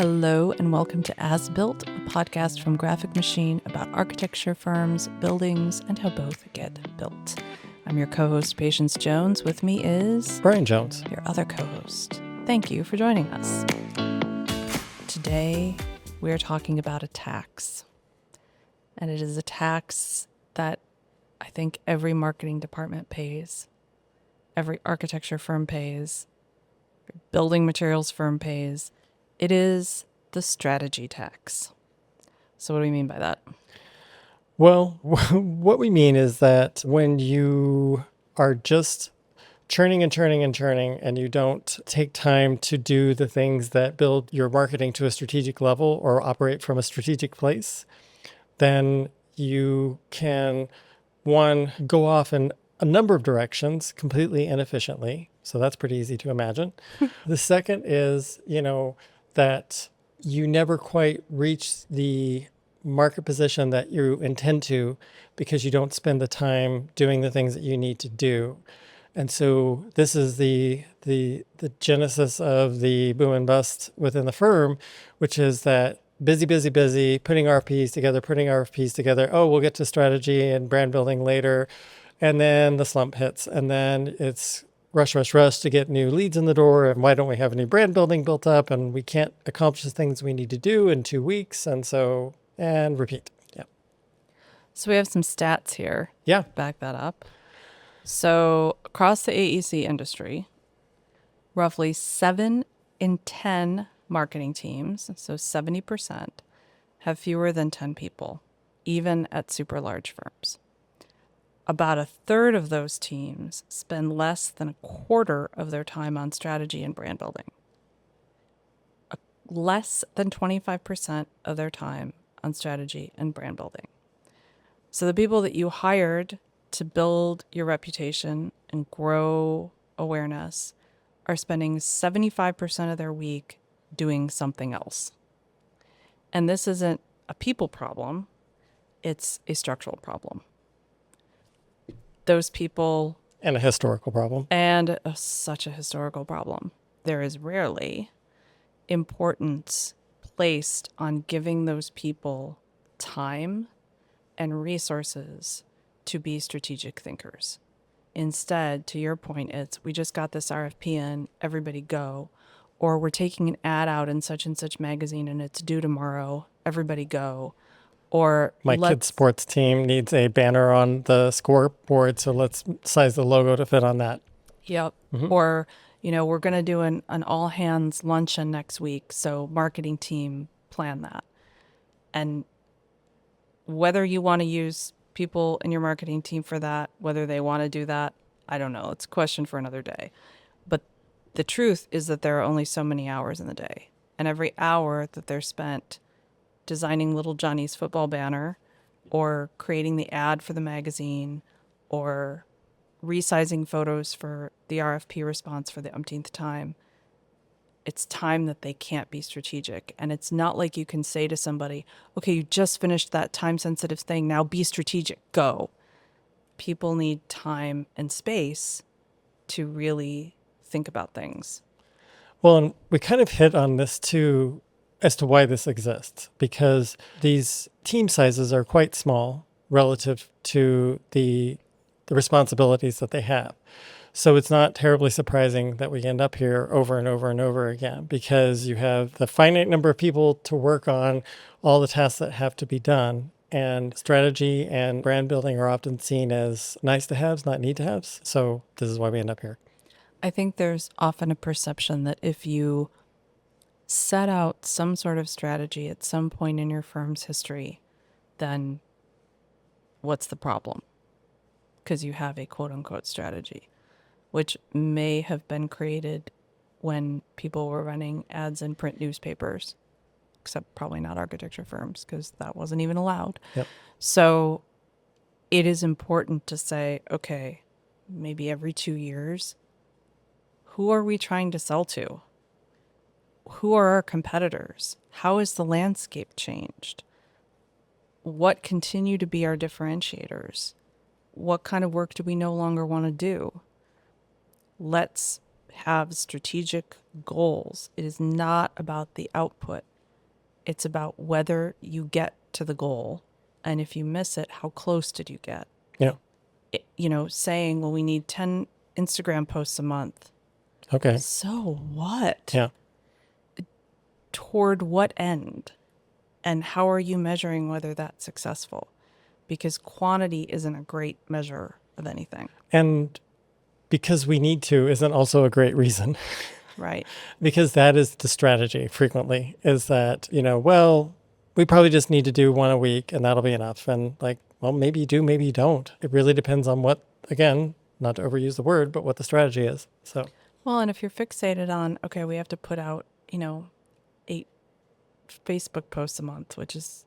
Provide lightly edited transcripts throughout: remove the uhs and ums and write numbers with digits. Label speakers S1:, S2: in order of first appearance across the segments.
S1: Hello and welcome to As Built, a podcast from Graphic Machine about architecture firms, buildings, and how both get built. I'm your co-host, Patience Jones. With me is
S2: Brian Jones,
S1: your other co-host. Thank you for joining us. Today, we're talking about a tax. And it is a tax that I think every marketing department pays, every architecture firm pays, every building materials firm pays. It is the strategy tax. So what do we mean by that?
S2: Well, what we mean is that when you are just churning and churning and churning and you don't take time to do the things that build your marketing to a strategic level or operate from a strategic place, then you can, one, go off in a number of directions completely inefficiently. So that's pretty easy to imagine. The second is, that you never quite reach the market position that you intend to because you don't spend the time doing the things that you need to do. And so this is the genesis of the boom and bust within the firm, which is that busy, putting RFPs together. Oh, we'll get to strategy and brand building later. And then the slump hits. And then it's rush to get new leads in the door. And why don't we have any brand building built up? And we can't accomplish the things we need to do in 2 weeks. And repeat. Yeah.
S1: So we have some stats here.
S2: Yeah.
S1: Back that up. So across the AEC industry, roughly 7 in 10 marketing teams, so 70%, have fewer than 10 people, even at super large firms. About a third of those teams spend less than a quarter of their time on strategy and brand building. Less than 25% of their time on strategy and brand building. So the people that you hired to build your reputation and grow awareness are spending 75% of their week doing something else. And this isn't a people problem, it's a structural problem. Those people...
S2: And a historical problem.
S1: And such a historical problem. There is rarely importance placed on giving those people time and resources to be strategic thinkers. Instead, to your point, it's we just got this RFP in, everybody go. Or we're taking an ad out in such and such magazine and it's due tomorrow, everybody go. Or
S2: my kid's sports team needs a banner on the scoreboard, so let's size the logo to fit on that.
S1: Yep. Mm-hmm. Or, we're going to do an all hands luncheon next week, so marketing team plan that. And whether you want to use people in your marketing team for that, whether they want to do that, I don't know. It's a question for another day. But the truth is that there are only so many hours in the day. And every hour that they're spent designing little Johnny's football banner or creating the ad for the magazine or resizing photos for the RFP response for the umpteenth time, it's time that they can't be strategic. And it's not like you can say to somebody, okay, you just finished that time-sensitive thing, now be strategic, go. People need time and space to really think about things.
S2: Well, and we kind of hit on this too, as to why this exists, because these team sizes are quite small relative to the responsibilities that they have. So it's not terribly surprising that we end up here over and over and over again, because you have the finite number of people to work on all the tasks that have to be done. And strategy and brand building are often seen as nice to haves, not need to haves. So this is why we end up here.
S1: I think there's often a perception that if you set out some sort of strategy at some point in your firm's history, then what's the problem? Because you have a quote-unquote strategy, which may have been created when people were running ads in print newspapers, except probably not architecture firms, because that wasn't even allowed.
S2: Yep.
S1: So it is important to say, okay, maybe every 2 years, who are we trying to sell to? Who are our competitors? How has the landscape changed? What continue to be our differentiators? What kind of work do we no longer want to do? Let's have strategic goals. It is not about the output. It's about whether you get to the goal. And if you miss it, how close did you get?
S2: Yeah.
S1: Saying, well, we need 10 Instagram posts a month.
S2: Okay.
S1: So what?
S2: Yeah.
S1: Toward what end? And how are you measuring whether that's successful? Because quantity isn't a great measure of anything.
S2: And because we need to isn't also a great reason.
S1: Right.
S2: Because that is the strategy frequently, is that, well, we probably just need to do one a week and that'll be enough. And like, well, maybe you do, maybe you don't. It really depends on what, again, not to overuse the word, but what the strategy is. So,
S1: Well, and if you're fixated on, okay, we have to put out, 8 Facebook posts a month, which is,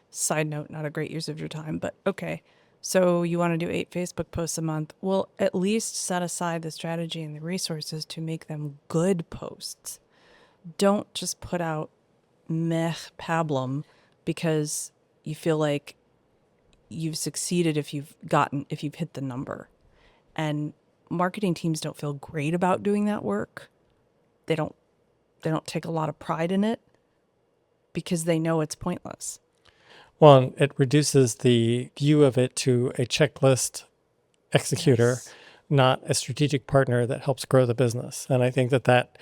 S1: side note, not a great use of your time, but okay. So you want to do 8 Facebook posts a month. Well, at least set aside the strategy and the resources to make them good posts. Don't just put out meh pablum because you feel like you've succeeded if you've hit the number. And marketing teams don't feel great about doing that work. They don't take a lot of pride in it because they know it's pointless.
S2: one, it reduces the view of it to a checklist executor,
S1: Yes.
S2: not a strategic partner that helps grow the business. And I think that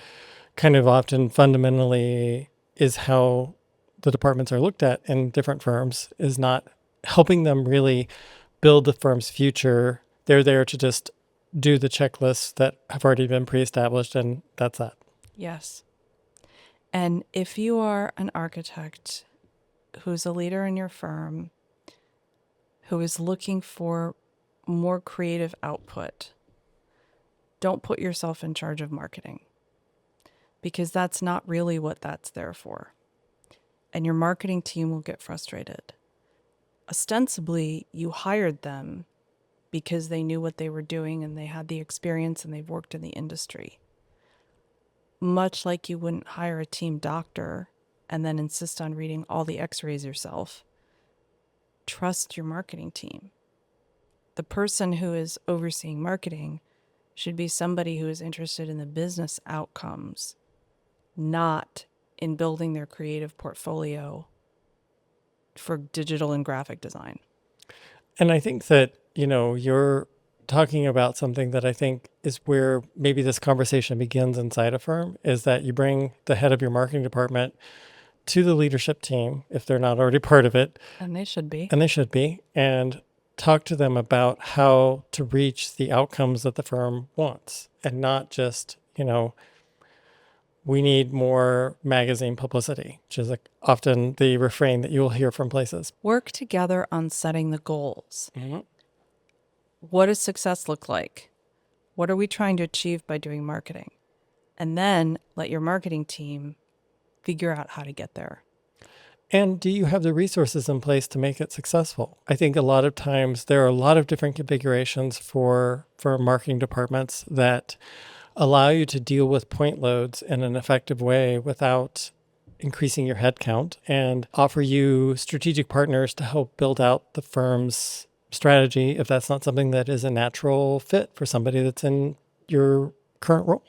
S2: kind of often fundamentally is how the departments are looked at in different firms, is not helping them really build the firm's future. They're there to just do the checklists that have already been pre-established, and that's that.
S1: Yes. And if you are an architect who's a leader in your firm, who is looking for more creative output, don't put yourself in charge of marketing because that's not really what that's there for. And your marketing team will get frustrated. Ostensibly, you hired them because they knew what they were doing and they had the experience and they've worked in the industry. Much like you wouldn't hire a team doctor and then insist on reading all the x-rays yourself. Trust your marketing team. The person who is overseeing marketing should be somebody who is interested in the business outcomes, not in building their creative portfolio for digital and graphic design.
S2: And I think that, you're talking about something that I think is where maybe this conversation begins inside a firm, is that you bring the head of your marketing department to the leadership team, if they're not already part of it,
S1: And they should be.
S2: and they should be, and talk to them about how to reach the outcomes that the firm wants, and not just, we need more magazine publicity, which is like often the refrain that you'll hear from places.
S1: Work together on setting the goals.
S2: Mm-hmm.
S1: What does success look like? What are we trying to achieve by doing marketing? And then let your marketing team figure out how to get there.
S2: And do you have the resources in place to make it successful? I think a lot of times there are a lot of different configurations for marketing departments that allow you to deal with point loads in an effective way without increasing your headcount, and offer you strategic partners to help build out the firm's strategy if that's not something that is a natural fit for somebody that's in your current role.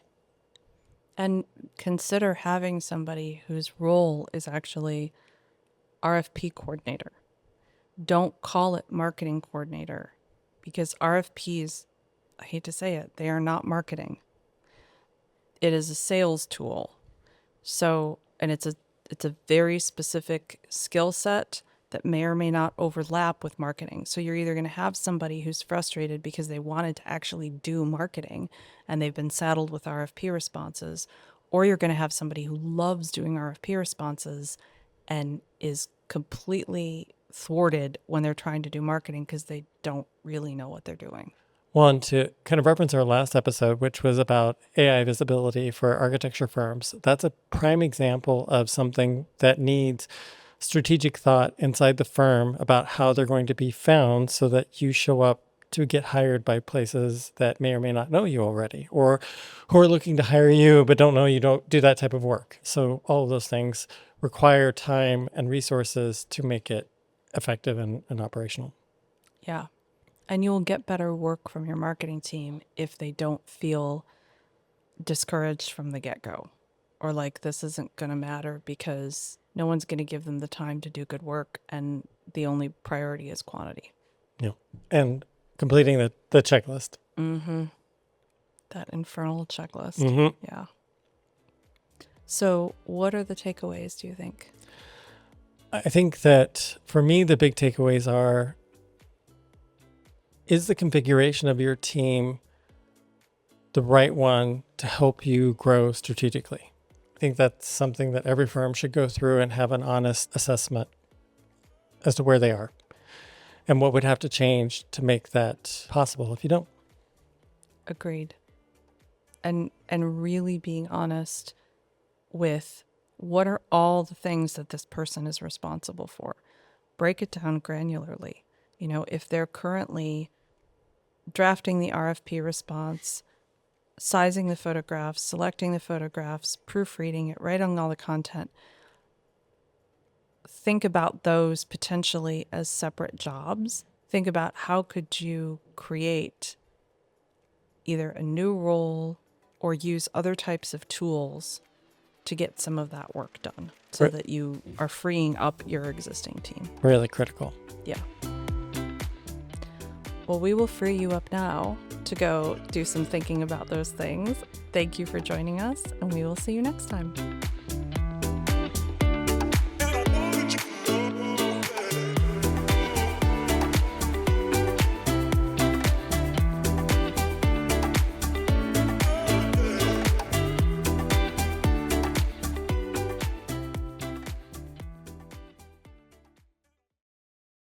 S1: And consider having somebody whose role is actually RFP coordinator. Don't call it marketing coordinator because RFPs, I hate to say it, they are not marketing. It is a sales tool. So, and it's a very specific skill set that may or may not overlap with marketing. So you're either going to have somebody who's frustrated because they wanted to actually do marketing and they've been saddled with RFP responses, or you're going to have somebody who loves doing RFP responses and is completely thwarted when they're trying to do marketing because they don't really know what they're doing.
S2: Well, and to kind of reference our last episode, which was about AI visibility for architecture firms, that's a prime example of something that needs strategic thought inside the firm about how they're going to be found so that you show up to get hired by places that may or may not know you already, or who are looking to hire you but don't know you don't do that type of work. So all of those things require time and resources to make it effective and operational.
S1: Yeah. And you will get better work from your marketing team if they don't feel discouraged from the get-go. or like this isn't going to matter because no one's going to give them the time to do good work and the only priority is quantity.
S2: Yeah. And completing the checklist.
S1: That infernal checklist.
S2: Mm-hmm.
S1: Yeah. So what are the takeaways, do you think?
S2: I think that for me, the big takeaways are, is the configuration of your team the right one to help you grow strategically? I think that's something that every firm should go through and have an honest assessment as to where they are and what would have to change to make that possible if you don't.
S1: Agreed. And really being honest with what are all the things that this person is responsible for. Break it down granularly. You know, if they're currently drafting the RFP response, sizing the photographs, selecting the photographs, proofreading it, writing all the content, think about those potentially as separate jobs. Think about how could you create either a new role or use other types of tools to get some of that work done so
S2: Right.
S1: that you are freeing up your existing team.
S2: Really critical.
S1: Yeah. Well, we will free you up now to go do some thinking about those things. Thank you for joining us, and we will see you next time.